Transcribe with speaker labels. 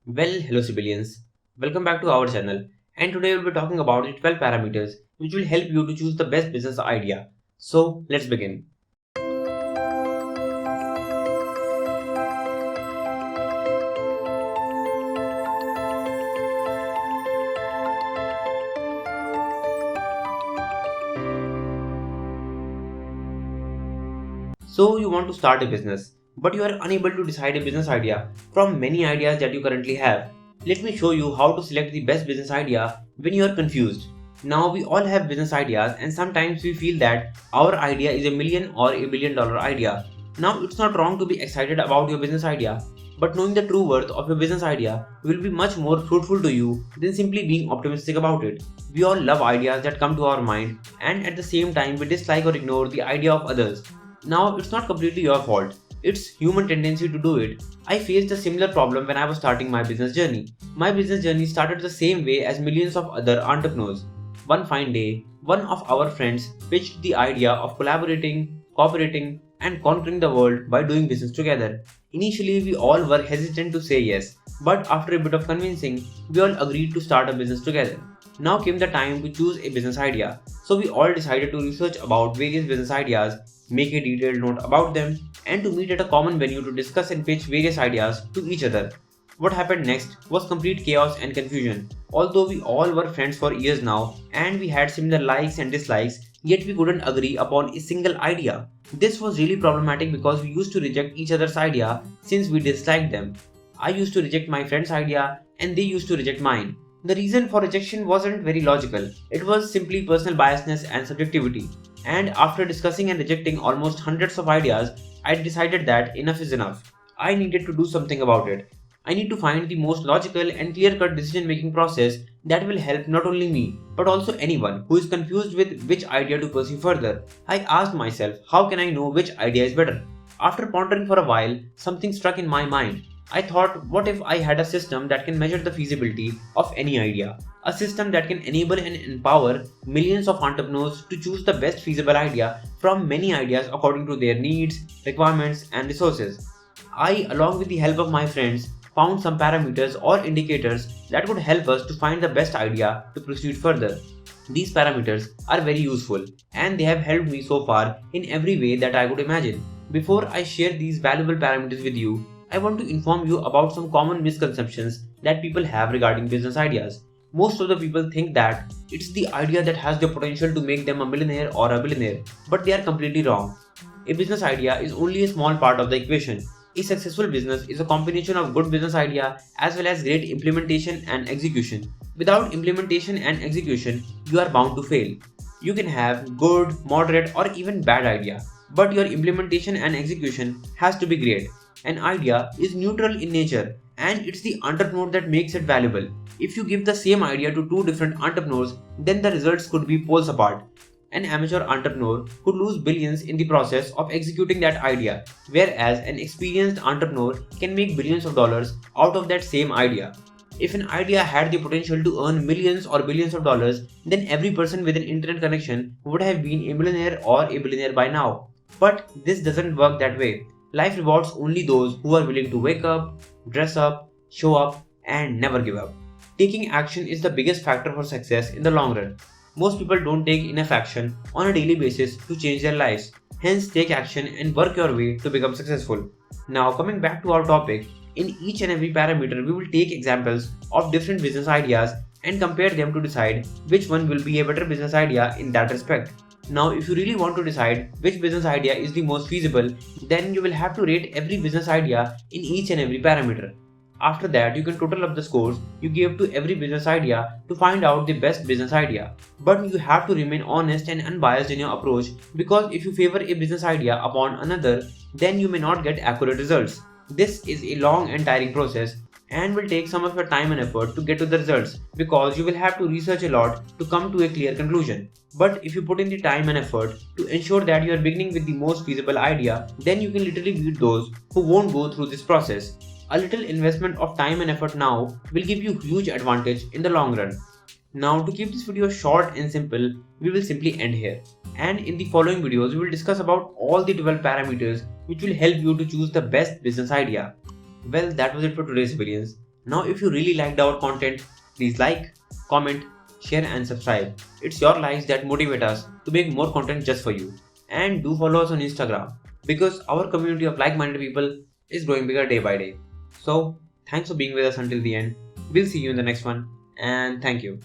Speaker 1: Well, hello civilians. Welcome back to our channel. And today we'll be talking about the 12 parameters which will help you to choose the best business idea. So, let's begin. So, you want to start a business, but you are unable to decide a business idea from many ideas that you currently have. Let me show you how to select the best business idea when you are confused. Now, we all have business ideas, and sometimes we feel that our idea is a million or a billion dollar idea. Now, it's not wrong to be excited about your business idea, but knowing the true worth of your business idea will be much more fruitful to you than simply being optimistic about it. We all love ideas that come to our mind, and at the same time, we dislike or ignore the idea of others. Now, it's not completely your fault. It's human tendency to do it. I faced a similar problem when I was starting my business journey. My business journey started the same way as millions of other entrepreneurs. One fine day, one of our friends pitched the idea of collaborating, cooperating, and conquering the world by doing business together. Initially, we all were hesitant to say yes, but after a bit of convincing, we all agreed to start a business together. Now came the time to choose a business idea, so we all decided to research about various business ideas, make a detailed note about them, and to meet at a common venue to discuss and pitch various ideas to each other. What happened next was complete chaos and confusion. Although we all were friends for years now and we had similar likes and dislikes, yet we couldn't agree upon a single idea. This was really problematic because we used to reject each other's idea since we disliked them. I used to reject my friend's idea and they used to reject mine. The reason for rejection wasn't very logical, it was simply personal biasness and subjectivity. And after discussing and rejecting almost hundreds of ideas, I decided that enough is enough. I needed to do something about it. I need to find the most logical and clear cut decision making process that will help not only me, but also anyone who is confused with which idea to pursue further. I asked myself, how can I know which idea is better? After pondering for a while, something struck in my mind. I thought, what if I had a system that can measure the feasibility of any idea? A system that can enable and empower millions of entrepreneurs to choose the best feasible idea from many ideas according to their needs, requirements, and resources. I, along with the help of my friends, found some parameters or indicators that could help us to find the best idea to proceed further. These parameters are very useful and they have helped me so far in every way that I could imagine. Before I share these valuable parameters with you, I want to inform you about some common misconceptions that people have regarding business ideas. Most of the people think that it's the idea that has the potential to make them a millionaire or a billionaire, but they are completely wrong. A business idea is only a small part of the equation. A successful business is a combination of good business idea as well as great implementation and execution. Without implementation and execution, you are bound to fail. You can have good, moderate, or even bad idea, but your implementation and execution has to be great. An idea is neutral in nature and it's the entrepreneur that makes it valuable. If you give the same idea to two different entrepreneurs, then the results could be poles apart. An amateur entrepreneur could lose billions in the process of executing that idea, whereas an experienced entrepreneur can make billions of dollars out of that same idea. If an idea had the potential to earn millions or billions of dollars, then every person with an internet connection would have been a millionaire or a billionaire by now. But this doesn't work that way. Life rewards only those who are willing to wake up, dress up, show up, and never give up. Taking action is the biggest factor for success in the long run. Most people don't take enough action on a daily basis to change their lives. Hence, take action and work your way to become successful. Now, coming back to our topic, in each and every parameter, we will take examples of different business ideas and compare them to decide which one will be a better business idea in that respect. Now, if you really want to decide which business idea is the most feasible, then you will have to rate every business idea in each and every parameter. After that, you can total up the scores you gave to every business idea to find out the best business idea. But you have to remain honest and unbiased in your approach because if you favor a business idea upon another, then you may not get accurate results. This is a long and tiring process and will take some of your time and effort to get to the results because you will have to research a lot to come to a clear conclusion. But if you put in the time and effort to ensure that you are beginning with the most feasible idea, then you can literally beat those who won't go through this process. A little investment of time and effort now will give you huge advantage in the long run. Now, to keep this video short and simple, we will simply end here. And in the following videos, we will discuss about all the 12 parameters which will help you to choose the best business idea. Well, that was it for today's civilians. Now, if you really liked our content, please like, comment, share, and subscribe. It's your likes that motivate us to make more content just for you. And do follow us on Instagram because our community of like minded people is growing bigger day by day. So, thanks for being with us until the end. We'll see you in the next one, and thank you.